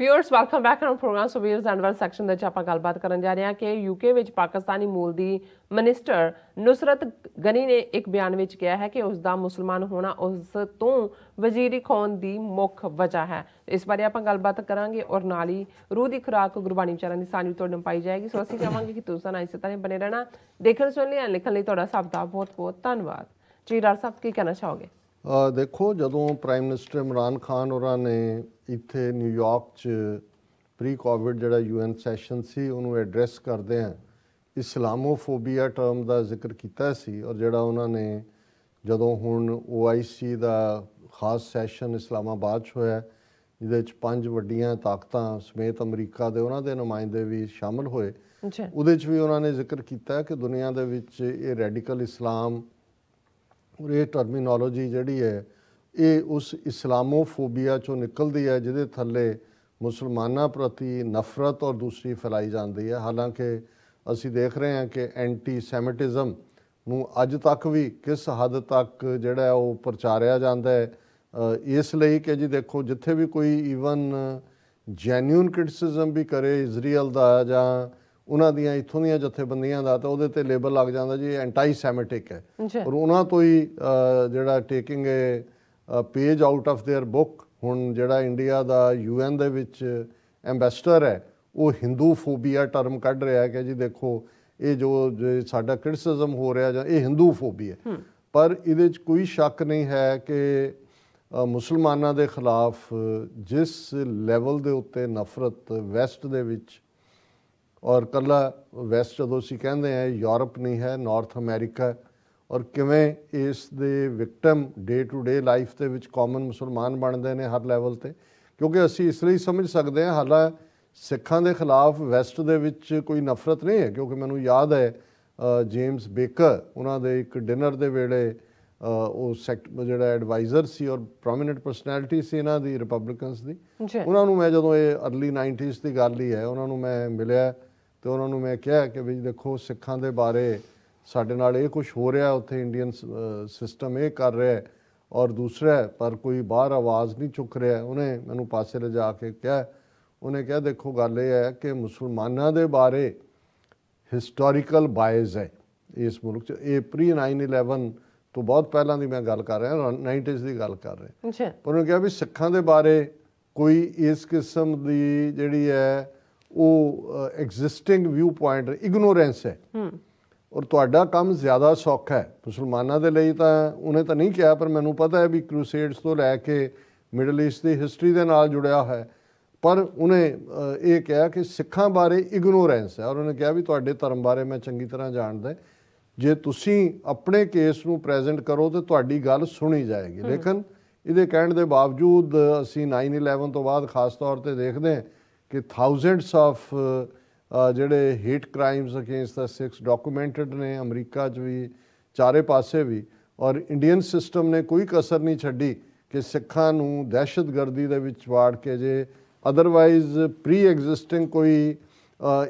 Viewers welcome back on program. So viewers and well section ਦੇ ਵਿੱਚ ਆਪਾਂ ਗੱਲਬਾਤ ਕਰਨ ਜਾ ਰਹੇ ਹਾਂ ਕਿ ਯੂਕੇ ਵਿੱਚ ਪਾਕਿਸਤਾਨੀ ਮੂਲ ਦੀ ਮਿਨਿਸਟਰ ਨੁਸਰਤ ਗਨੀ ਨੇ ਇੱਕ ਬਿਆਨ ਵਿੱਚ ਕਿਹਾ ਹੈ ਕਿ ਉਸ ਦਾ ਮੁਸਲਮਾਨ ਹੋਣਾ ਉਸ ਤੋਂ ਵਜ਼ੀਰੀ ਖੋਣ ਦੀ ਮੁੱਖ ਵਜ੍ਹਾ ਹੈ। ਇਸ ਬਾਰੇ ਆਪਾਂ ਗੱਲਬਾਤ ਕਰਾਂਗੇ ਔਰ ਨਾਲ ਹੀ ਰੂਹ ਦੀ ਖੁਰਾਕ ਗੁਰਬਾਣੀ ਵਿਚਾਰਾਂ ਦੀ ਸਾਂਝ ਤੁਹਾਡੇ ਨੂੰ ਪਾਈ ਜਾਏਗੀ। ਸੋ ਅਸੀਂ ਚਾਹਾਂਗੇ ਕਿ ਤੁਸੀਂ ਨਾਲ ਇਸੇ ਤਰ੍ਹਾਂ ਬਣੇ ਰਹਿਣਾ। ਦੇਖਣ ਸੁਣਨ ਲਈ ਲਿਖਣ ਲਈ ਤੁਹਾਡਾ ਸਭ ਦਾ ਬਹੁਤ ਬਹੁਤ ਧੰਨਵਾਦ। ਜੀ ਡਾਕਟਰ ਸਾਹਿਬ ਕੀ ਕਹਿਣਾ ਚਾਹੋਗੇ? ਦੇਖੋ, ਜਦੋਂ ਪ੍ਰਾਈਮ ਮਿਨਿਸਟਰ ਇਮਰਾਨ ਖਾਨ ਹੋਰਾਂ ਨੇ ਇੱਥੇ ਨਿਊਯਾਰਕ 'ਚ ਪ੍ਰੀ ਕੋਵਿਡ ਜਿਹੜਾ UN ਸੈਸ਼ਨ ਸੀ ਉਹਨੂੰ ਐਡਰੈਸ ਕਰਦੇ ਆ ਇਸਲਾਮੋਫੋਬੀਆ ਟਰਮ ਦਾ ਜ਼ਿਕਰ ਕੀਤਾ ਸੀ। ਔਰ ਜਿਹੜਾ ਉਹਨਾਂ ਨੇ ਜਦੋਂ ਹੁਣ OIC ਦਾ ਖਾਸ ਸੈਸ਼ਨ ਇਸਲਾਮਾਬਾਦ 'ਚ ਹੋਇਆ ਜਿਹਦੇ 'ਚ 5 ਵੱਡੀਆਂ ਤਾਕਤਾਂ ਸਮੇਤ ਅਮਰੀਕਾ ਦੇ ਉਹਨਾਂ ਦੇ ਨੁਮਾਇੰਦੇ ਵੀ ਸ਼ਾਮਲ ਹੋਏ, ਉਹਦੇ 'ਚ ਵੀ ਉਹਨਾਂ ਨੇ ਜ਼ਿਕਰ ਕੀਤਾ ਕਿ ਦੁਨੀਆ ਦੇ ਵਿੱਚ ਇਹ ਰੈਡੀਕਲ ਇਸਲਾਮ ਔਰ ਇਹ ਟਰਮੀਨੋਲੋਜੀ ਜਿਹੜੀ ਹੈ ਇਹ ਉਸ ਇਸਲਾਮੋਫੋਬੀਆ 'ਚੋਂ ਨਿਕਲਦੀ ਹੈ ਜਿਹਦੇ ਥੱਲੇ ਮੁਸਲਮਾਨਾਂ ਪ੍ਰਤੀ ਨਫ਼ਰਤ ਔਰ ਦੂਸਰੀ ਫੈਲਾਈ ਜਾਂਦੀ ਹੈ। ਹਾਲਾਂਕਿ ਅਸੀਂ ਦੇਖ ਰਹੇ ਹਾਂ ਕਿ ਐਂਟੀ ਸੈਮਿਟਿਜ਼ਮ ਨੂੰ ਅੱਜ ਤੱਕ ਵੀ ਕਿਸ ਹੱਦ ਤੱਕ ਜਿਹੜਾ ਉਹ ਪ੍ਰਚਾਰਿਆ ਜਾਂਦਾ ਹੈ, ਇਸ ਲਈ ਕਿ ਜੀ ਦੇਖੋ ਜਿੱਥੇ ਵੀ ਕੋਈ ਈਵਨ ਜੈਨੂਅਨ ਕ੍ਰਿਟਿਸਿਜ਼ਮ ਵੀ ਕਰੇ ਇਜ਼ਰਾਈਲ ਦਾ ਜਾਂ ਉਹਨਾਂ ਦੀਆਂ ਇੱਥੋਂ ਦੀਆਂ ਜਥੇਬੰਦੀਆਂ ਦਾ ਤਾਂ ਉਹਦੇ 'ਤੇ ਲੇਬਲ ਲੱਗ ਜਾਂਦਾ ਜੀ ਐਂਟਾਈ ਸੈਮਿਟਿਕ ਹੈ। ਔਰ ਉਹਨਾਂ ਤੋਂ ਹੀ ਜਿਹੜਾ taking A page out of there book, ਹੁਣ ਜਿਹੜਾ ਇੰਡੀਆ ਦਾ UN ਦੇ ਵਿੱਚ ਐਂਬੈਸਡਰ ਹੈ ਉਹ ਹਿੰਦੂ ਫੋਬੀਆ ਟਰਮ ਕੱਢ ਰਿਹਾ ਕਿ ਜੀ ਦੇਖੋ ਇਹ ਜੋ ਸਾਡਾ ਕ੍ਰਿਟਿਸਿਜ਼ਮ ਹੋ ਰਿਹਾ ਜਾਂ ਇਹ ਹਿੰਦੂ ਫੋਬੀਆ। ਪਰ ਇਹਦੇ 'ਚ ਕੋਈ ਸ਼ੱਕ ਨਹੀਂ ਹੈ ਕਿ ਮੁਸਲਮਾਨਾਂ ਦੇ ਖਿਲਾਫ ਜਿਸ ਲੈਵਲ ਦੇ ਉੱਤੇ ਨਫ਼ਰਤ ਵੈਸਟ ਦੇ ਵਿੱਚ, ਔਰ ਇਕੱਲਾ ਵੈਸਟ ਜਦੋਂ ਅਸੀਂ ਕਹਿੰਦੇ ਹਾਂ ਯੂਰਪ ਨਹੀਂ ਹੈ, ਨਾਰਥ ਅਮਰੀਕਾ, ਔਰ ਕਿਵੇਂ ਇਸ ਦੇ victim day to day life ਦੇ ਵਿੱਚ ਕਾਮਨ ਮੁਸਲਮਾਨ ਬਣਦੇ ਨੇ ਹਰ ਲੈਵਲ 'ਤੇ। ਕਿਉਂਕਿ ਅਸੀਂ ਇਸ ਲਈ ਸਮਝ ਸਕਦੇ ਹਾਂ ਹਾਲਾਂ ਸਿੱਖਾਂ ਦੇ ਖਿਲਾਫ ਵੈਸਟ ਦੇ ਵਿੱਚ ਕੋਈ ਨਫ਼ਰਤ ਨਹੀਂ ਹੈ, ਕਿਉਂਕਿ ਮੈਨੂੰ ਯਾਦ ਹੈ ਜੇਮਸ ਬੇਕਰ ਉਹਨਾਂ ਦੇ ਇੱਕ ਡਿਨਰ ਦੇ ਵੇਲੇ ਉਹ ਜਿਹੜਾ ਐਡਵਾਈਜ਼ਰ ਸੀ ਔਰ ਪ੍ਰੋਮੀਨੈਂਟ ਪਰਸਨੈਲਿਟੀ ਸੀ ਇਹਨਾਂ ਦੀ ਰਿਪਬਲਿਕਨਸ ਦੀ, ਉਹਨਾਂ ਨੂੰ ਮੈਂ ਜਦੋਂ ਇਹ ਅਰਲੀ 90s ਦੀ ਗੱਲ ਹੀ ਹੈ ਉਹਨਾਂ ਨੂੰ ਮੈਂ ਮਿਲਿਆ ਅਤੇ ਉਹਨਾਂ ਨੂੰ ਮੈਂ ਕਿਹਾ ਕਿ ਵੀ ਦੇਖੋ ਸਿੱਖਾਂ ਦੇ ਬਾਰੇ ਸਾਡੇ ਨਾਲ ਇਹ ਕੁਛ ਹੋ ਰਿਹਾ ਉੱਥੇ, ਇੰਡੀਅਨ ਸਿਸਟਮ ਇਹ ਕਰ ਰਿਹਾ ਔਰ ਦੂਸਰਾ ਪਰ ਕੋਈ ਬਾਹਰ ਆਵਾਜ਼ ਨਹੀਂ ਚੁੱਕ ਰਿਹਾ। ਉਹਨੇ ਮੈਨੂੰ ਪਾਸੇ ਲਿਜਾ ਕੇ ਕਿਹਾ, ਉਹਨੇ ਕਿਹਾ ਦੇਖੋ ਗੱਲ ਇਹ ਹੈ ਕਿ ਮੁਸਲਮਾਨਾਂ ਦੇ ਬਾਰੇ ਹਿਸਟੋਰੀਕਲ ਬਾਇਸ ਹੈ ਇਸ ਮੁਲਕ 'ਚ। ਇਹ ਪ੍ਰੀ 9/11 ਤੋਂ ਬਹੁਤ ਪਹਿਲਾਂ ਦੀ ਮੈਂ ਗੱਲ ਕਰ ਰਿਹਾ, 90s ਦੀ ਗੱਲ ਕਰ ਰਿਹਾ। ਪਰ ਉਹਨੇ ਕਿਹਾ ਵੀ ਸਿੱਖਾਂ ਦੇ ਬਾਰੇ ਕੋਈ ਇਸ ਕਿਸਮ ਦੀ ਜਿਹੜੀ ਹੈ ਉਹ ਐਗਜ਼ਿਸਟਿੰਗ ਵਿਊ ਪੁਆਇੰਟ ਇਗਨੋਰੈਂਸ ਹੈ। ਔਰ ਤੁਹਾਡਾ ਕੰਮ ਜ਼ਿਆਦਾ ਸੌਖਾ ਹੈ ਮੁਸਲਮਾਨਾਂ ਦੇ ਲਈ। ਤਾਂ ਉਹਨੇ ਤਾਂ ਨਹੀਂ ਕਿਹਾ, ਪਰ ਮੈਨੂੰ ਪਤਾ ਹੈ ਵੀ ਕਰੂਸੇਡਸ ਤੋਂ ਲੈ ਕੇ ਮਿਡਲ ਈਸਟ ਦੀ ਹਿਸਟਰੀ ਦੇ ਨਾਲ ਜੁੜਿਆ ਹੈ। ਪਰ ਉਹਨੇ ਇਹ ਕਿਹਾ ਕਿ ਸਿੱਖਾਂ ਬਾਰੇ ਇਗਨੋਰੈਂਸ ਹੈ। ਔਰ ਉਹਨੇ ਕਿਹਾ ਵੀ ਤੁਹਾਡੇ ਧਰਮ ਬਾਰੇ ਮੈਂ ਚੰਗੀ ਤਰ੍ਹਾਂ ਜਾਣਦਾ, ਜੇ ਤੁਸੀਂ ਆਪਣੇ ਕੇਸ ਨੂੰ ਪ੍ਰੈਜ਼ੈਂਟ ਕਰੋ ਤਾਂ ਤੁਹਾਡੀ ਗੱਲ ਸੁਣੀ ਜਾਏਗੀ। ਲੇਕਿਨ ਇਹਦੇ ਕਹਿਣ ਦੇ ਬਾਵਜੂਦ ਅਸੀਂ 9/11 ਤੋਂ ਬਾਅਦ ਖਾਸ ਤੌਰ 'ਤੇ ਦੇਖਦੇ ਹਾਂ ਕਿ ਥਾਊਜ਼ੈਂਡਸ ਆਫ ਜਿਹੜੇ ਹੇਟ ਕ੍ਰਾਈਮਸ ਅਗੇਂਸਟ ਦਾ ਸਿੱਖਸ ਡਾਕੂਮੈਂਟਡ ਨੇ ਅਮਰੀਕਾ 'ਚ ਵੀ, ਚਾਰੇ ਪਾਸੇ ਵੀ। ਔਰ ਇੰਡੀਅਨ ਸਿਸਟਮ ਨੇ ਕੋਈ ਕਸਰ ਨਹੀਂ ਛੱਡੀ ਕਿ ਸਿੱਖਾਂ ਨੂੰ ਦਹਿਸ਼ਤਗਰਦੀ ਦੇ ਵਿੱਚ ਵਾੜ ਕੇ, ਜੇ ਅਦਰਵਾਈਜ਼ ਪ੍ਰੀ ਐਗਜ਼ਿਸਟਿੰਗ ਕੋਈ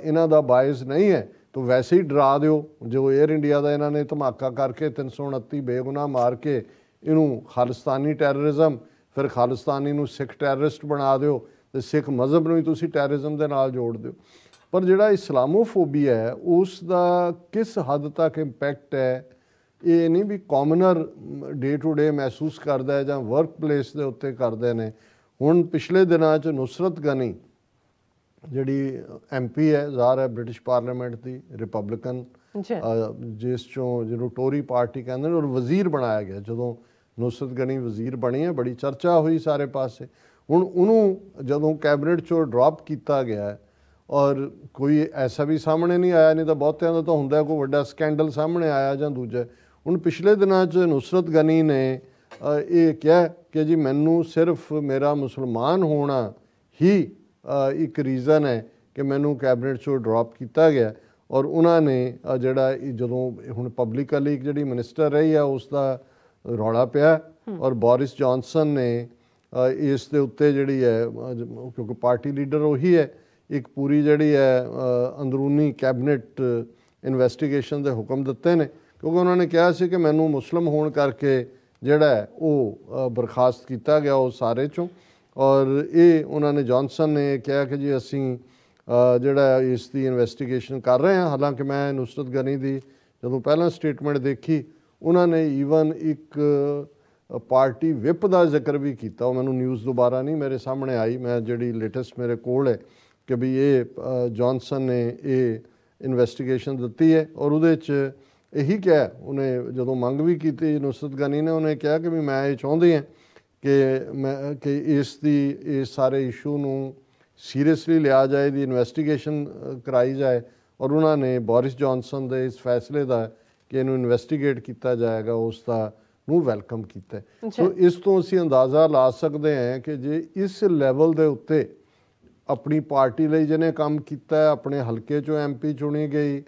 ਇਹਨਾਂ ਦਾ ਬਾਇਸ ਨਹੀਂ ਹੈ ਤਾਂ ਵੈਸੇ ਹੀ ਡਰਾ ਦਿਓ। ਜੋ ਏਅਰ ਇੰਡੀਆ ਦਾ ਇਹਨਾਂ ਨੇ ਧਮਾਕਾ ਕਰਕੇ 329 ਬੇਗੁਨਾਹ ਮਾਰ ਕੇ ਇਹਨੂੰ ਖਾਲਿਸਤਾਨੀ ਟੈਰਰਿਜ਼ਮ, ਫਿਰ ਖਾਲਿਸਤਾਨੀ ਨੂੰ ਸਿੱਖ ਟੈਰਰਿਸਟ ਬਣਾ ਦਿਓ ਅਤੇ ਸਿੱਖ ਮਜ਼ਹਬ ਨੂੰ ਹੀ ਤੁਸੀਂ ਟੈਰਰਿਜ਼ਮ ਦੇ ਨਾਲ ਜੋੜ ਦਿਓ। ਪਰ ਜਿਹੜਾ ਇਸਲਾਮੋਫੋਬੀਆ ਹੈ ਉਸ ਦਾ ਕਿਸ ਹੱਦ ਤੱਕ ਇੰਪੈਕਟ ਹੈ ਇਹ ਨਹੀਂ ਵੀ ਕਾਮਨਰ ਡੇ ਟੂ ਡੇ ਮਹਿਸੂਸ ਕਰਦਾ ਹੈ ਜਾਂ ਵਰਕ ਪਲੇਸ ਦੇ ਉੱਤੇ ਕਰਦੇ ਨੇ। ਹੁਣ ਪਿਛਲੇ ਦਿਨਾਂ 'ਚ ਨੁਸਰਤ ਗਨੀ ਜਿਹੜੀ MP ਹੈ, ਜ਼ਾਹਰ ਹੈ ਬ੍ਰਿਟਿਸ਼ ਪਾਰਲੀਮੈਂਟ ਦੀ ਰਿਪਬਲਿਕਨ, ਜਿਸ 'ਚੋਂ ਜਿਹਨੂੰ ਟੋਰੀ ਪਾਰਟੀ ਕਹਿੰਦੇ ਨੇ, ਔਰ ਵਜ਼ੀਰ ਬਣਾਇਆ ਗਿਆ। ਜਦੋਂ ਨੁਸਰਤ ਗਨੀ ਵਜ਼ੀਰ ਬਣੀ ਹੈ ਬੜੀ ਚਰਚਾ ਹੋਈ ਸਾਰੇ ਪਾਸੇ। ਹੁਣ ਉਹਨੂੰ ਜਦੋਂ ਕੈਬਨਿਟ 'ਚੋਂ ਡਰੋਪ ਕੀਤਾ ਗਿਆ ਔਰ ਕੋਈ ਐਸਾ ਵੀ ਸਾਹਮਣੇ ਨਹੀਂ ਆਇਆ, ਨਹੀਂ ਤਾਂ ਬਹੁਤਿਆਂ ਦਾ ਤਾਂ ਹੁੰਦਾ ਕੋਈ ਵੱਡਾ ਸਕੈਂਡਲ ਸਾਹਮਣੇ ਆਇਆ ਜਾਂ ਦੂਜਾ। ਹੁਣ ਪਿਛਲੇ ਦਿਨਾਂ 'ਚ ਨੁਸਰਤ ਗਨੀ ਨੇ ਇਹ ਕਿਹਾ ਕਿ ਜੀ ਮੈਨੂੰ ਸਿਰਫ ਮੇਰਾ ਮੁਸਲਮਾਨ ਹੋਣਾ ਹੀ ਇੱਕ ਰੀਜ਼ਨ ਹੈ ਕਿ ਮੈਨੂੰ ਕੈਬਨਿਟ 'ਚੋਂ ਡਰੋਪ ਕੀਤਾ ਗਿਆ। ਔਰ ਉਹਨਾਂ ਨੇ ਜਿਹੜਾ ਜਦੋਂ ਹੁਣ ਪਬਲਿਕਲੀ ਜਿਹੜੀ ਮਿਨਿਸਟਰ ਰਹੀ ਆ ਉਸ ਦਾ ਰੌਲਾ ਪਿਆ ਔਰ ਬੋਰਿਸ ਜੌਨਸਨ ਨੇ ਇਸ ਦੇ ਉੱਤੇ ਜਿਹੜੀ ਹੈ, ਕਿਉਂਕਿ ਪਾਰਟੀ ਲੀਡਰ ਉਹੀ ਹੈ, ਇੱਕ ਪੂਰੀ ਜਿਹੜੀ ਹੈ ਅੰਦਰੂਨੀ ਕੈਬਨਿਟ ਇਨਵੈਸਟੀਗੇਸ਼ਨ ਦੇ ਹੁਕਮ ਦਿੱਤੇ ਨੇ। ਕਿਉਂਕਿ ਉਹਨਾਂ ਨੇ ਕਿਹਾ ਸੀ ਕਿ ਮੈਨੂੰ ਮੁਸਲਿਮ ਹੋਣ ਕਰਕੇ ਜਿਹੜਾ ਹੈ ਉਹ ਬਰਖਾਸਤ ਕੀਤਾ ਗਿਆ ਉਹ ਸਾਰੇ 'ਚੋਂ। ਔਰ ਇਹ ਉਹਨਾਂ ਨੇ ਜੌਨਸਨ ਨੇ ਕਿਹਾ ਕਿ ਜੀ ਅਸੀਂ ਜਿਹੜਾ ਇਸ ਦੀ ਇਨਵੈਸਟੀਗੇਸ਼ਨ ਕਰ ਰਹੇ ਹਾਂ। ਹਾਲਾਂਕਿ ਮੈਂ ਨੁਸਰਤ ਗਨੀ ਦੀ ਜਦੋਂ ਪਹਿਲਾਂ ਸਟੇਟਮੈਂਟ ਦੇਖੀ, ਉਹਨਾਂ ਨੇ ਈਵਨ ਇੱਕ ਪਾਰਟੀ ਵਿਪ ਦਾ ਜ਼ਿਕਰ ਵੀ ਕੀਤਾ। ਉਹ ਮੈਨੂੰ ਨਿਊਜ਼ ਦੁਬਾਰਾ ਨਹੀਂ ਮੇਰੇ ਸਾਹਮਣੇ ਆਈ, ਮੈਂ ਜਿਹੜੀ ਲੇਟੈਸਟ ਮੇਰੇ ਕੋਲ ਹੈ ਕਿ ਵੀ ਇਹ ਜੌਨਸਨ ਨੇ ਇਹ ਇਨਵੈਸਟੀਗੇਸ਼ਨ ਦਿੱਤੀ ਹੈ। ਔਰ ਉਹਦੇ 'ਚ ਇਹੀ ਕਿਹਾ, ਉਹਨੇ ਜਦੋਂ ਮੰਗ ਵੀ ਕੀਤੀ ਨੁਸਰਤ ਗਨੀ ਨੇ, ਉਹਨੇ ਕਿਹਾ ਕਿ ਵੀ ਮੈਂ ਇਹ ਚਾਹੁੰਦੀ ਹਾਂ ਕਿ ਇਸ ਸਾਰੇ ਇਸ਼ੂ ਨੂੰ ਸੀਰੀਅਸਲੀ ਲਿਆ ਜਾਏ, ਦੀ ਇਨਵੈਸਟੀਗੇਸ਼ਨ ਕਰਾਈ ਜਾਏ। ਔਰ ਉਹਨਾਂ ਨੇ ਬੋਰਿਸ ਜੌਨਸਨ ਦੇ ਇਸ ਫੈਸਲੇ ਦਾ ਕਿ ਇਹਨੂੰ ਇਨਵੈਸਟੀਗੇਟ ਕੀਤਾ ਜਾਏਗਾ ਉਸ ਦਾ ਨੂੰ ਵੈਲਕਮ ਕੀਤਾ। ਸੋ ਇਸ ਤੋਂ ਅਸੀਂ ਅੰਦਾਜ਼ਾ ਲਾ ਸਕਦੇ ਹਾਂ ਕਿ ਜੇ ਇਸ ਲੈਵਲ ਦੇ ਉੱਤੇ ਆਪਣੀ ਪਾਰਟੀ ਲਈ ਜਿਹਨੇ ਕੰਮ ਕੀਤਾ, ਆਪਣੇ ਹਲਕੇ 'ਚੋਂ MP ਚੁਣੀ ਗਈ,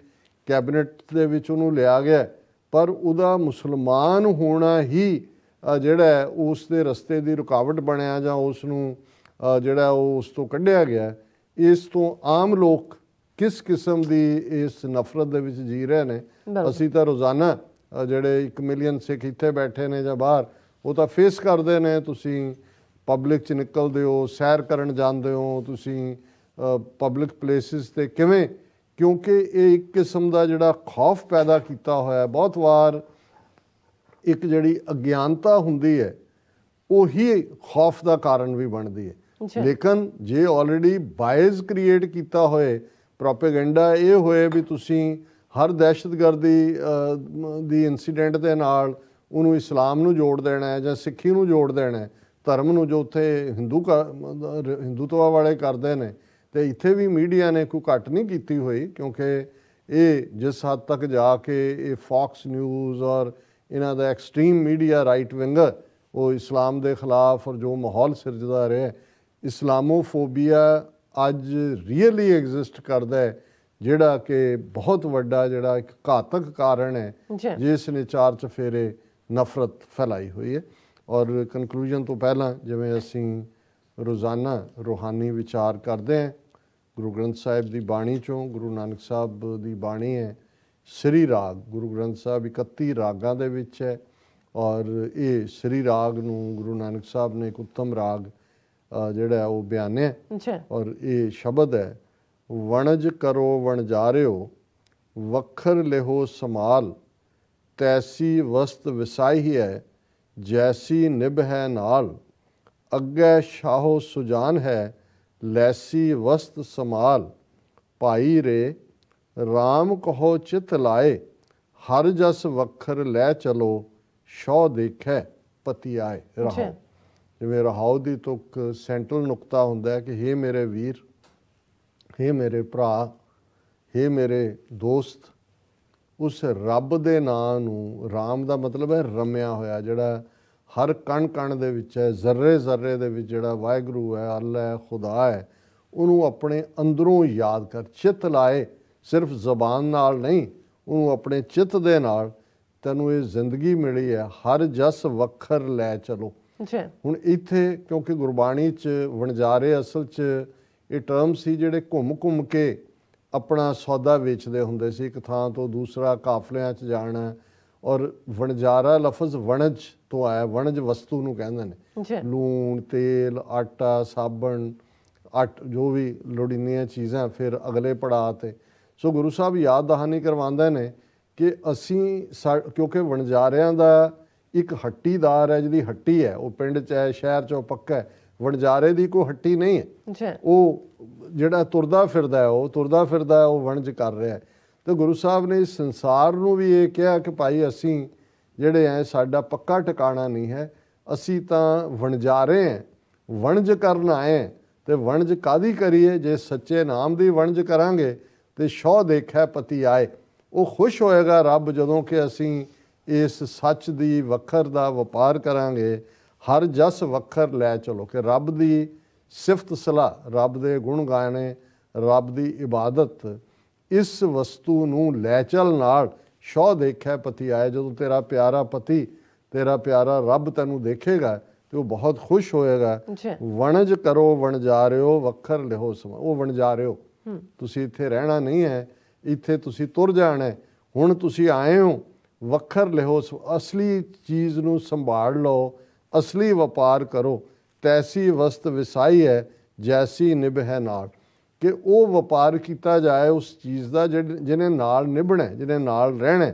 ਕੈਬਨਿਟ ਦੇ ਵਿੱਚ ਉਹਨੂੰ ਲਿਆ ਗਿਆ, ਪਰ ਉਹਦਾ ਮੁਸਲਮਾਨ ਹੋਣਾ ਹੀ ਜਿਹੜਾ ਉਸ ਦੇ ਰਸਤੇ ਦੀ ਰੁਕਾਵਟ ਬਣਿਆ ਜਾਂ ਉਸ ਨੂੰ ਜਿਹੜਾ ਉਹ ਉਸ ਤੋਂ ਕੱਢਿਆ ਗਿਆ। ਇਸ ਤੋਂ ਆਮ ਲੋਕ ਕਿਸ ਕਿਸਮ ਦੀ ਇਸ ਨਫ਼ਰਤ ਦੇ ਵਿੱਚ ਜੀ ਰਹੇ ਨੇ। ਅਸੀਂ ਤਾਂ ਰੋਜ਼ਾਨਾ ਜਿਹੜੇ 1 ਮਿਲੀਅਨ ਸਿੱਖ ਇੱਥੇ ਬੈਠੇ ਨੇ ਜਾਂ ਬਾਹਰ, ਉਹ ਤਾਂ ਫੇਸ ਕਰਦੇ ਨੇ। ਤੁਸੀਂ ਪਬਲਿਕ 'ਚ ਨਿਕਲਦੇ ਹੋ, ਸੈਰ ਕਰਨ ਜਾਂਦੇ ਹੋ, ਤੁਸੀਂ ਪਬਲਿਕ ਪਲੇਸਿਸ 'ਤੇ ਕਿਵੇਂ, ਕਿਉਂਕਿ ਇਹ ਇੱਕ ਕਿਸਮ ਦਾ ਜਿਹੜਾ ਖੌਫ ਪੈਦਾ ਕੀਤਾ ਹੋਇਆ। ਬਹੁਤ ਵਾਰ ਇੱਕ ਜਿਹੜੀ ਅਗਿਆਨਤਾ ਹੁੰਦੀ ਹੈ ਉਹੀ ਖੌਫ ਦਾ ਕਾਰਨ ਵੀ ਬਣਦੀ ਹੈ। ਲੇਕਿਨ ਜੇ ਆਲਰੇਡੀ ਬਾਇਜ਼ ਕ੍ਰੀਏਟ ਕੀਤਾ ਹੋਏ, ਪ੍ਰੋਪੇਗੈਂਡਾ ਇਹ ਹੋਏ ਵੀ ਤੁਸੀਂ ਹਰ ਦਹਿਸ਼ਤਗਰਦੀ ਦੀ ਇਨਸੀਡੈਂਟ ਦੇ ਨਾਲ ਉਹਨੂੰ ਇਸਲਾਮ ਨੂੰ ਜੋੜ ਦੇਣਾ ਹੈ ਜਾਂ ਸਿੱਖੀ ਨੂੰ ਜੋੜ ਦੇਣਾ ਹੈ, ਧਰਮ ਨੂੰ, ਜੋ ਉੱਥੇ ਹਿੰਦੂਤਵਾ ਵਾਲੇ ਕਰਦੇ ਨੇ। ਤੇ ਇੱਥੇ ਵੀ ਮੀਡੀਆ ਨੇ ਕੋਈ ਘੱਟ ਨਹੀਂ ਕੀਤੀ ਹੋਈ, ਕਿਉਂਕਿ ਇਹ ਜਿਸ ਹੱਦ ਤੱਕ ਜਾ ਕੇ ਇਹ ਫੌਕਸ ਨਿਊਜ਼ ਔਰ ਇਹਨਾਂ ਦਾ ਐਕਸਟ੍ਰੀਮ ਮੀਡੀਆ ਰਾਈਟ ਵਿੰਗਰ ਉਹ ਇਸਲਾਮ ਦੇ ਖਿਲਾਫ ਔਰ ਜੋ ਮਾਹੌਲ ਸਿਰਜਦਾ ਰਿਹਾ, ਇਸਲਾਮੋਫੋਬੀਆ ਅੱਜ ਰੀਅਲੀ ਐਗਜ਼ਿਸਟ ਕਰਦਾ ਹੈ, ਜਿਹੜਾ ਕਿ ਬਹੁਤ ਵੱਡਾ ਜਿਹੜਾ ਇੱਕ ਘਾਤਕ ਕਾਰਨ ਹੈ ਜਿਸ ਨੇ ਚਾਰ ਚਫੇਰੇ ਨਫ਼ਰਤ ਫੈਲਾਈ ਹੋਈ ਹੈ। ਔਰ ਕਨਕਲੂਜਨ ਤੋਂ ਪਹਿਲਾਂ ਜਿਵੇਂ ਅਸੀਂ ਰੋਜ਼ਾਨਾ ਰੂਹਾਨੀ ਵਿਚਾਰ ਕਰਦੇ ਹਾਂ, ਗੁਰੂ ਗ੍ਰੰਥ ਸਾਹਿਬ ਦੀ ਬਾਣੀ 'ਚੋਂ, ਗੁਰੂ ਨਾਨਕ ਸਾਹਿਬ ਦੀ ਬਾਣੀ ਹੈ ਸ੍ਰੀ ਰਾਗ। ਗੁਰੂ ਗ੍ਰੰਥ ਸਾਹਿਬ 31 ਰਾਗਾਂ ਦੇ ਵਿੱਚ ਹੈ ਔਰ ਇਹ ਸ੍ਰੀ ਰਾਗ ਨੂੰ ਗੁਰੂ ਨਾਨਕ ਸਾਹਿਬ ਨੇ ਇੱਕ ਉੱਤਮ ਰਾਗ ਜਿਹੜਾ ਉਹ ਬਿਆਨਿਆ। ਔਰ ਇਹ ਸ਼ਬਦ ਹੈ, ਵਣਜ ਕਰੋ ਵਣਜਾਰਿਓ ਵੱਖਰ ਲਿਹੋ ਸਮਾਲ, ਤੈਸੀ ਵਸਤ ਵਿਸਾਈ ਹੈ ਜੈਸੀ ਨਿਭ ਹੈ ਨਾਲ, ਅੱਗੇ ਸ਼ਾਹੋ ਸੁਜਾਨ ਹੈ ਲੈਸੀ ਵਸਤ ਸਮਾਲ, ਭਾਈ ਰੇ ਰਾਮ ਕਹੋ ਚਿਤ ਲਾਏ, ਹਰ ਜਸ ਵੱਖਰ ਲੈ ਚਲੋ ਸ਼ੌ ਦੇਖੈ ਪਤੀ ਆਏ। ਰਹਾਉ, ਜਿਵੇਂ ਰਹਾਉ ਦੀ ਤੁਕ ਸੈਂਟਰਲ ਨੁਕਤਾ ਹੁੰਦਾ ਹੈ ਕਿ ਹੇ ਮੇਰੇ ਵੀਰ, ਹੇ ਮੇਰੇ ਭਰਾ, ਹੇ ਮੇਰੇ ਦੋਸਤ, ਉਸ ਰੱਬ ਦੇ ਨਾਂ ਨੂੰ, ਰਾਮ ਦਾ ਮਤਲਬ ਹੈ ਰਮਿਆ ਹੋਇਆ, ਜਿਹੜਾ ਹਰ ਕਣ ਕਣ ਦੇ ਵਿੱਚ ਹੈ, ਜ਼ਰਰੇ ਜ਼ਰਰੇ ਦੇ ਵਿੱਚ ਜਿਹੜਾ ਵਾਹਿਗੁਰੂ ਹੈ, ਅੱਲਾ ਹੈ, ਖੁਦਾ ਹੈ, ਉਹਨੂੰ ਆਪਣੇ ਅੰਦਰੋਂ ਯਾਦ ਕਰ। ਚਿੱਤ ਲਾਏ, ਸਿਰਫ ਜ਼ਬਾਨ ਨਾਲ ਨਹੀਂ, ਉਹਨੂੰ ਆਪਣੇ ਚਿੱਤ ਦੇ ਨਾਲ। ਤੈਨੂੰ ਇਹ ਜ਼ਿੰਦਗੀ ਮਿਲੀ ਹੈ, ਹਰ ਜਸ ਵੱਖਰ ਲੈ ਚਲੋ। ਹੁਣ ਇੱਥੇ ਕਿਉਂਕਿ ਗੁਰਬਾਣੀ 'ਚ ਵਣਜਾਰੇ ਅਸਲ 'ਚ ਇਹ ਟਰਮ ਸੀ ਜਿਹੜੇ ਘੁੰਮ ਘੁੰਮ ਕੇ ਆਪਣਾ ਸੌਦਾ ਵੇਚਦੇ ਹੁੰਦੇ ਸੀ, ਇੱਕ ਥਾਂ ਤੋਂ ਦੂਸਰਾ ਕਾਫਲਿਆਂ 'ਚ ਜਾਣਾ। ਔਰ ਵਣਜਾਰਾ ਲਫ਼ਜ਼ ਵਣਜ ਤੋਂ ਆਇਆ, ਵਣਜ ਵਸਤੂ ਨੂੰ ਕਹਿੰਦੇ ਨੇ, ਲੂਣ, ਤੇਲ, ਆਟਾ, ਸਾਬਣ, ਜੋ ਵੀ ਲੋੜੀਂਦੀਆਂ ਚੀਜ਼ਾਂ ਫਿਰ ਅਗਲੇ ਪੜਾਅ 'ਤੇ। ਸੋ ਗੁਰੂ ਸਾਹਿਬ ਯਾਦ ਦਹਾਨੀ ਕਰਵਾਉਂਦੇ ਨੇ ਕਿ ਅਸੀਂ ਕਿਉਂਕਿ ਵਣਜਾਰਿਆਂ ਦਾ ਇੱਕ ਹੱਟੀਦਾਰ ਹੈ, ਜਿਹਦੀ ਹੱਟੀ ਹੈ, ਉਹ ਪਿੰਡ 'ਚ ਹੈ, ਸ਼ਹਿਰ 'ਚ ਉਹ ਪੱਕਾ ਹੈ। ਵਣਜਾਰੇ ਦੀ ਕੋਈ ਹੱਟੀ ਨਹੀਂ ਹੈ, ਉਹ ਜਿਹੜਾ ਤੁਰਦਾ ਫਿਰਦਾ ਉਹ ਵਣਜ ਕਰ ਰਿਹਾ ਹੈ। ਤੇ ਗੁਰੂ ਸਾਹਿਬ ਨੇ ਇਸ ਸੰਸਾਰ ਨੂੰ ਵੀ ਇਹ ਕਿਹਾ ਕਿ ਭਾਈ ਅਸੀਂ ਜਿਹੜੇ ਹੈ ਸਾਡਾ ਪੱਕਾ ਟਿਕਾਣਾ ਨਹੀਂ ਹੈ, ਅਸੀਂ ਤਾਂ ਵਣਜਾਰੇ ਹਾਂ, ਵਣਜ ਕਰਨ ਆਏ। ਤੇ ਵਣਜ ਕਾਹਦੀ ਕਰੀਏ? ਜੇ ਸੱਚੇ ਨਾਮ ਦੀ ਵਣਜ ਕਰਾਂਗੇ ਤੇ ਸ਼ੌ ਦੇਖੈ ਪਤੀ ਆਏ। ਉਹ ਖੁਸ਼ ਹੋਏਗਾ ਰੱਬ ਜਦੋਂ ਕਿ ਅਸੀਂ ਇਸ ਸੱਚ ਦੀ ਵੱਖਰ ਦਾ ਵਪਾਰ ਕਰਾਂਗੇ। ਹਰ ਜਸ ਵੱਖਰ ਲੈ ਚਲੋ, ਕਿ ਰੱਬ ਦੀ ਸਿਫਤ ਸਲਾਹ, ਰੱਬ ਦੇ ਗੁਣ ਗਾਣੇ, ਰੱਬ ਦੀ ਇਬਾਦਤ, ਇਸ ਵਸਤੂ ਨੂੰ ਲੈ ਚੱਲ ਨਾਲ ਸ਼ੌ ਦੇਖੈ ਪਤੀ ਆਏ। ਜਦੋਂ ਤੇਰਾ ਪਿਆਰਾ ਪਤੀ, ਤੇਰਾ ਪਿਆਰਾ ਰੱਬ ਤੈਨੂੰ ਦੇਖੇਗਾ ਤੇ ਉਹ ਬਹੁਤ ਖੁਸ਼ ਹੋਏਗਾ। ਵਣਜ ਕਰੋ ਵਣਜਾਰਿਓ ਵੱਖਰ ਲਿਹੋ ਸਮਾ, ਉਹ ਵਣਜਾਰਿਓ, ਤੁਸੀਂ ਇੱਥੇ ਰਹਿਣਾ ਨਹੀਂ ਹੈ, ਇੱਥੇ ਤੁਸੀਂ ਤੁਰ ਜਾਣਾ। ਹੁਣ ਤੁਸੀਂ ਆਏ ਹੋ, ਵੱਖਰ ਲਿਹੋ, ਅਸਲੀ ਚੀਜ਼ ਨੂੰ ਸੰਭਾਲ ਲਓ, ਅਸਲੀ ਵਪਾਰ ਕਰੋ। ਤੈਸੀ ਵਸਤ ਵਿਸਾਈ ਹੈ ਜੈਸੀ ਨਿਭੈ ਨਾਲ, ਕਿ ਉਹ ਵਪਾਰ ਕੀਤਾ ਜਾਏ ਉਸ ਚੀਜ਼ ਦਾ ਜਿਹਨੇ ਨਾਲ ਨਿਭਣਾ, ਜਿਹਨੇ ਨਾਲ ਰਹਿਣਾ।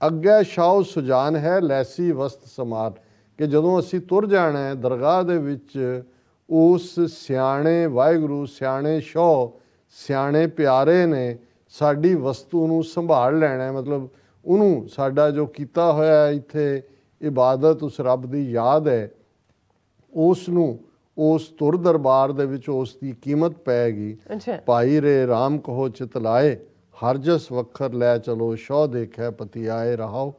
ਅੱਗੇ ਸ਼ਾਹ ਸੁਜਾਨ ਹੈ ਲੈਸੀ ਵਸਤ ਸਮਾਰ, ਕਿ ਜਦੋਂ ਅਸੀਂ ਤੁਰ ਜਾਣਾ ਹੈ ਦਰਗਾਹ ਦੇ ਵਿੱਚ, ਉਸ ਸਿਆਣੇ ਵਾਹਿਗੁਰੂ, ਸਿਆਣੇ ਸ਼ਾਹ, ਸਿਆਣੇ ਪਿਆਰੇ ਨੇ ਸਾਡੀ ਵਸਤੂ ਨੂੰ ਸੰਭਾਲ ਲੈਣਾ, ਮਤਲਬ ਉਹਨੂੰ ਸਾਡਾ ਜੋ ਕੀਤਾ ਹੋਇਆ ਇੱਥੇ ਇਬਾਦਤ, ਉਸ ਰੱਬ ਦੀ ਯਾਦ ਹੈ, ਉਸ ਨੂੰ ਉਸ ਤੁਰ ਦਰਬਾਰ ਦੇ ਵਿੱਚ ਉਸ ਦੀ ਕੀਮਤ ਪੈਗੀ। ਭਾਈ ਰੇ ਰਾਮ ਕਹੋ ਚਿਤ ਲਾਏ, ਹਰ ਜਸ ਵਖਰ ਲੈ ਚਲੋ, ਸ਼ੌ ਦੇਖੈ ਪਤੀ ਆਏ ਰਹਾਓ।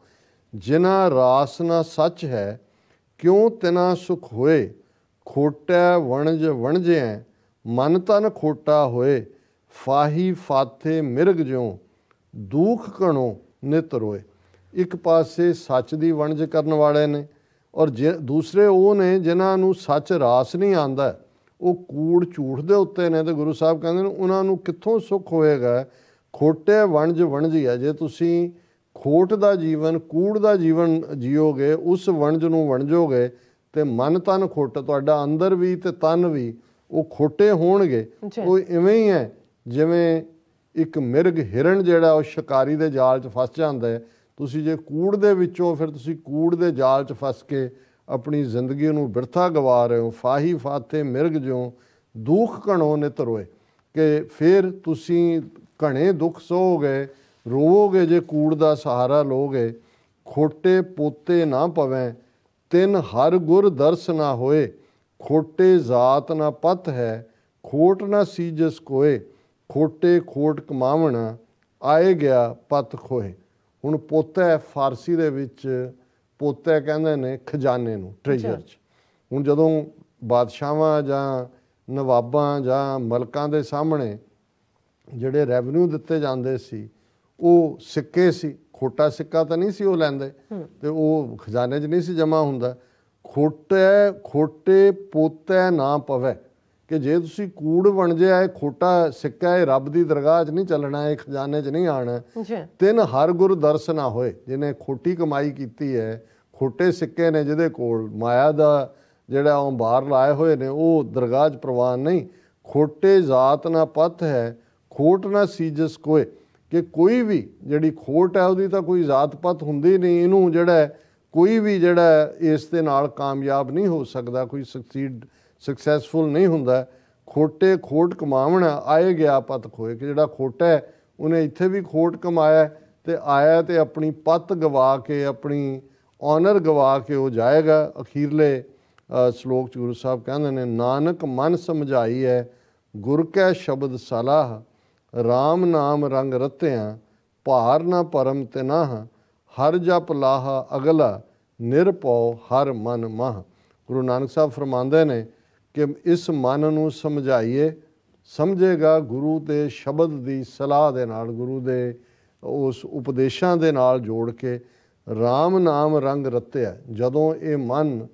ਜਿਨਾ ਰਾਸ ਨਾ ਸੱਚ ਹੈ ਕਿਉਂ ਤਿਨਾ ਸੁਖ ਹੋਏ, ਖੋਟੈ ਵਣਜ ਵਣਜਿਐ ਮਨ ਤਨ ਖੋਟਾ ਹੋਏ। ਫਾਹੀ ਫਾਥੇ ਮਿਰਗ ਜਿਉ ਦੁਖ ਕਣੋ ਨਿਤ ਰੋਏ। ਇੱਕ ਪਾਸੇ ਸੱਚ ਦੀ ਵਣਜ ਕਰਨ ਵਾਲੇ ਨੇ, ਔਰ ਦੂਸਰੇ ਉਹ ਨੇ ਜਿਨ੍ਹਾਂ ਨੂੰ ਸੱਚ ਰਾਸ ਨਹੀਂ ਆਉਂਦਾ, ਉਹ ਕੂੜ ਝੂਠ ਦੇ ਉੱਤੇ ਨੇ। ਤੇ ਗੁਰੂ ਸਾਹਿਬ ਕਹਿੰਦੇ ਨੇ ਉਹਨਾਂ ਨੂੰ ਕਿੱਥੋਂ ਸੁੱਖ ਹੋਏਗਾ। ਖੋਟੇ ਵਣਜ ਵਣਜੀ ਆ, ਜੇ ਤੁਸੀਂ ਖੋਟ ਦਾ ਜੀਵਨ, ਕੂੜ ਦਾ ਜੀਵਨ ਜੀਓਗੇ, ਉਸ ਵਣਜ ਨੂੰ ਵਣਜੋਗੇ, ਤੇ ਮਨ ਤਨ ਖੋਟਾ, ਤੁਹਾਡਾ ਅੰਦਰ ਵੀ ਤੇ ਤਨ ਵੀ ਉਹ ਖੋਟੇ ਹੋਣਗੇ। ਉਹ ਇਵੇਂ ਹੀ ਹੈ ਜਿਵੇਂ ਇੱਕ ਮਿਰਗ, ਹਿਰਨ ਜਿਹੜਾ ਉਹ ਸ਼ਿਕਾਰੀ ਦੇ ਜਾਲ 'ਚ ਫਸ ਜਾਂਦਾ ਹੈ। ਤੁਸੀਂ ਜੇ ਕੂੜ ਦੇ ਵਿੱਚੋਂ, ਫਿਰ ਤੁਸੀਂ ਕੂੜ ਦੇ ਜਾਲ 'ਚ ਫਸ ਕੇ ਆਪਣੀ ਜ਼ਿੰਦਗੀ ਨੂੰ ਬਿਰਥਾ ਗਵਾ ਰਹੇ ਹੋ। ਫਾਹੀ ਫਾਥੇ ਮਿਰਗ ਜਿਉ ਦੁੱਖ ਘਣੋ ਨਿਤ ਰੋਏ, ਕਿ ਫਿਰ ਤੁਸੀਂ ਘਣੇ ਦੁੱਖ ਸਹੋਗੇ, ਰੋਵੋਗੇ ਜੇ ਕੂੜ ਦਾ ਸਹਾਰਾ ਲੋਗੇ। ਖੋਟੇ ਪੋਤੇ ਨਾ ਪਵੈ ਤਿਨ ਹਰ ਗੁਰ ਦਰਸ ਨਾ ਹੋਏ, ਖੋਟੇ ਜ਼ਾਤ ਨਾ ਪਤ ਹੈ ਖੋਟ ਨਾ ਸੀਜਸ ਕੋਏ। ਖੋਟੇ ਖੋਟ ਕਮਾਵਣਾ ਆਏ ਗਿਆ ਪਤ ਖੋਏ। ਹੁਣ ਪੋਤਾ ਫਾਰਸੀ ਦੇ ਵਿੱਚ ਪੋਤਾ ਕਹਿੰਦੇ ਨੇ ਖਜ਼ਾਨੇ ਨੂੰ, ਟ੍ਰੇਜਰ 'ਚ। ਹੁਣ ਜਦੋਂ ਬਾਦਸ਼ਾਹਾਂ ਜਾਂ ਨਵਾਬਾਂ ਜਾਂ ਮਲਕਾਂ ਦੇ ਸਾਹਮਣੇ ਜਿਹੜੇ ਰੈਵਨਿਊ ਦਿੱਤੇ ਜਾਂਦੇ ਸੀ, ਉਹ ਸਿੱਕੇ ਸੀ। ਖੋਟਾ ਸਿੱਕਾ ਤਾਂ ਨਹੀਂ ਸੀ ਉਹ ਲੈਂਦੇ, ਤੇ ਉਹ ਖਜ਼ਾਨੇ 'ਚ ਨਹੀਂ ਸੀ ਜਮ੍ਹਾਂ ਹੁੰਦਾ। ਖੋਟੇ ਪੋਤੇ ਨਾ ਪਵੇ, ਕਿ ਜੇ ਤੁਸੀਂ ਕੂੜ ਵਣਜਿਆ, ਇਹ ਖੋਟਾ ਸਿੱਕਾ, ਇਹ ਰੱਬ ਦੀ ਦਰਗਾਹ 'ਚ ਨਹੀਂ ਚੱਲਣਾ, ਇਹ ਖਜ਼ਾਨੇ 'ਚ ਨਹੀਂ ਆਉਣਾ। ਤਿੰਨ ਹਰ ਗੁਰ ਦਰਸ ਨਾ ਹੋਏ, ਜਿਹਨੇ ਖੋਟੀ ਕਮਾਈ ਕੀਤੀ ਹੈ, ਖੋਟੇ ਸਿੱਕੇ ਨੇ ਜਿਹਦੇ ਕੋਲ, ਮਾਇਆ ਦਾ ਜਿਹੜਾ ਉਹ ਅੰਬਾਰ ਲਾਏ ਹੋਏ ਨੇ, ਉਹ ਦਰਗਾਹ 'ਚ ਪ੍ਰਵਾਨ ਨਹੀਂ। ਖੋਟੇ ਜ਼ਾਤ ਨਾ ਪਤ ਹੈ ਖੋਟ ਨਾ ਸੀਜਸ ਕੋਏ, ਕਿ ਕੋਈ ਵੀ ਜਿਹੜੀ ਖੋਟ ਹੈ ਉਹਦੀ ਤਾਂ ਕੋਈ ਜ਼ਾਤ ਪਤ ਹੁੰਦੀ ਨਹੀਂ। ਇਹਨੂੰ ਜਿਹੜਾ ਕੋਈ ਵੀ ਜਿਹੜਾ ਇਸ ਦੇ ਨਾਲ ਕਾਮਯਾਬ ਨਹੀਂ ਹੋ ਸਕਦਾ, ਕੋਈ ਸਕਸੈਸਫੁਲ ਨਹੀਂ ਹੁੰਦਾ। ਖੋਟੇ ਖੋਟ ਕਮਾਵਣਾ ਆਏ ਗਿਆ ਪਤ ਖੋਏ, ਕਿ ਜਿਹੜਾ ਖੋਟਾ ਹੈ ਉਹਨੇ ਇੱਥੇ ਵੀ ਖੋਟ ਕਮਾਇਆ ਤੇ ਆਇਆ ਤੇ ਆਪਣੀ ਪਤ ਗਵਾ ਕੇ, ਆਪਣੀ ਆਨਰ ਗਵਾ ਕੇ ਉਹ ਜਾਏਗਾ। ਅਖੀਰਲੇ ਸ਼ਲੋਕ 'ਚ ਗੁਰੂ ਸਾਹਿਬ ਕਹਿੰਦੇ ਨੇ, ਨਾਨਕ ਮਨ ਸਮਝਾਈ ਹੈ ਗੁਰ ਕੈ ਸ਼ਬਦ ਸਲਾਹ, ਰਾਮ ਨਾਮ ਰੰਗ ਰਤਿਆਂ ਭਾਰ ਨਾ ਪਰਮ ਤੇ ਨਾਹ, ਹਰ ਜਪ ਲਾਹਾ ਅਗਲਾ ਨਿਰਭਉ ਹਰ ਮਨ ਮਾਹ। ਗੁਰੂ ਨਾਨਕ ਸਾਹਿਬ ਫਰਮਾਉਂਦੇ ਨੇ ਕਿ ਇਸ ਮਨ ਨੂੰ ਸਮਝਾਈਏ, ਸਮਝੇਗਾ ਗੁਰੂ ਦੇ ਸ਼ਬਦ ਦੀ ਸਲਾਹ ਦੇ ਨਾਲ, ਗੁਰੂ ਦੇ ਉਸ ਉਪਦੇਸ਼ਾਂ ਦੇ ਨਾਲ ਜੋੜ ਕੇ। ਰਾਮ ਨਾਮ ਰੰਗ ਰਤਿਆ, ਜਦੋਂ ਇਹ ਮਨ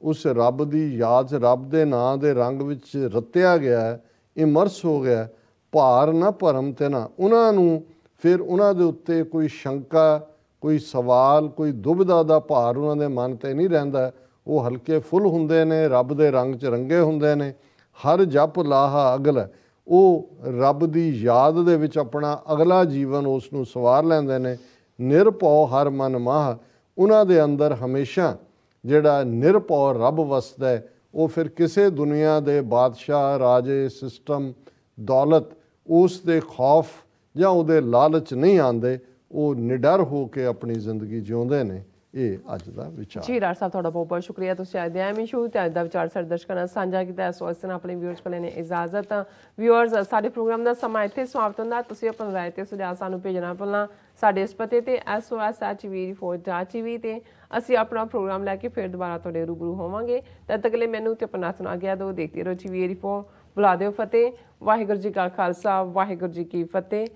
ਉਸ ਰੱਬ ਦੀ ਯਾਦ, ਰੱਬ ਦੇ ਨਾਂ ਦੇ ਰੰਗ ਵਿੱਚ ਰਤਿਆ ਗਿਆ, ਇਮਰਸ ਹੋ ਗਿਆ, ਭਾਰ ਨਾ ਭਰਮ ਤੇ ਨਾ, ਉਹਨਾਂ ਨੂੰ ਫਿਰ ਉਹਨਾਂ ਦੇ ਉੱਤੇ ਕੋਈ ਸ਼ੰਕਾ, ਕੋਈ ਸਵਾਲ, ਕੋਈ ਦੁਬਿਧਾ ਦਾ ਭਾਰ ਉਹਨਾਂ ਦੇ ਮਨ 'ਤੇ ਨਹੀਂ ਰਹਿੰਦਾ। ਉਹ ਹਲਕੇ ਫੁੱਲ ਹੁੰਦੇ ਨੇ, ਰੱਬ ਦੇ ਰੰਗ 'ਚ ਰੰਗੇ ਹੁੰਦੇ ਨੇ। ਹਰ ਜਪ ਲਾਹਾ ਅਗਲਾ, ਉਹ ਰੱਬ ਦੀ ਯਾਦ ਦੇ ਵਿੱਚ ਆਪਣਾ ਅਗਲਾ ਜੀਵਨ ਉਸ ਨੂੰ ਸਵਾਰ ਲੈਂਦੇ ਨੇ। ਨਿਰਭਉ ਹਰ ਮਨ ਮਾਹ, ਉਹਨਾਂ ਦੇ ਅੰਦਰ ਹਮੇਸ਼ਾ ਜਿਹੜਾ ਨਿਰਭਉ ਰੱਬ ਵਸਦਾ ਹੈ। ਉਹ ਫਿਰ ਕਿਸੇ ਦੁਨੀਆ ਦੇ ਬਾਦਸ਼ਾਹ, ਰਾਜੇ, ਸਿਸਟਮ, ਦੌਲਤ, ਉਸ ਦੇ ਖੌਫ ਜਾਂ ਉਹਦੇ ਲਾਲਚ ਨਹੀਂ ਆਉਂਦੇ। ਉਹ ਨਿਡਰ ਹੋ ਕੇ ਆਪਣੀ ਜ਼ਿੰਦਗੀ ਜਿਉਂਦੇ ਨੇ। ਇਹ ਅੱਜ ਦਾ ਵਿਚਾਰ ਜੀ। ਰਾਜ ਸਾਹਿਬ ਤੁਹਾਡਾ ਬਹੁਤ ਬਹੁਤ ਸ਼ੁਕਰੀਆ, ਤੁਸੀਂ ਅੱਜ ਦੇ ਐਮੀ ਸ਼ੋ ਤੇ ਅੱਜ ਦਾ ਵਿਚਾਰ ਸਾਡੇ ਦਰਸ਼ਕਾਂ ਨਾਲ ਸਾਂਝਾ ਕੀਤਾ। ਸੋ ਇਸ ਨਾਲ ਆਪਣੇ ਵਿਊਅਰਸ ਕੋਲ ਨੇ ਇਜਾਜ਼ਤ। ਵਿਊਅਰਸ, ਸਾਡੇ ਪ੍ਰੋਗਰਾਮ ਦਾ ਸਮਾਂ ਇੱਥੇ ਸਮਾਪਤ ਹੁੰਦਾ। ਤੁਸੀਂ ਆਪਣਾ ਰਾਏ ਤੇ ਸੁਝਾਅ ਸਾਨੂੰ ਭੇਜਣਾ ਭੁੱਲਣਾ ਸਾਡੇ ਇਸ ਪਤੇ ਤੇ SOSHV ਤੇ ਅਸੀਂ ਆਪਣਾ ਪ੍ਰੋਗਰਾਮ ਲੈ ਕੇ ਫਿਰ ਦੁਬਾਰਾ ਤੁਹਾਡੇ ਰੂਬਰੂ ਹੋਵਾਂਗੇ। ਤਦ ਤੱਕ ਲਈ ਮੈਨੂੰ ਤੇ ਆਪਣਾ ਸੁਣਾ ਗਿਆ ਦੋ ਦੇਖਦੇ ਰਹੋ TV 84। ਬੁਲਾ ਦਿਓ ਫਤਿਹ। ਵਾਹਿਗੁਰੂ ਜੀ ਕਾ ਖਾਲਸਾ, ਵਾਹਿਗੁਰੂ ਜੀ ਕੀ ਫਤਿਹ।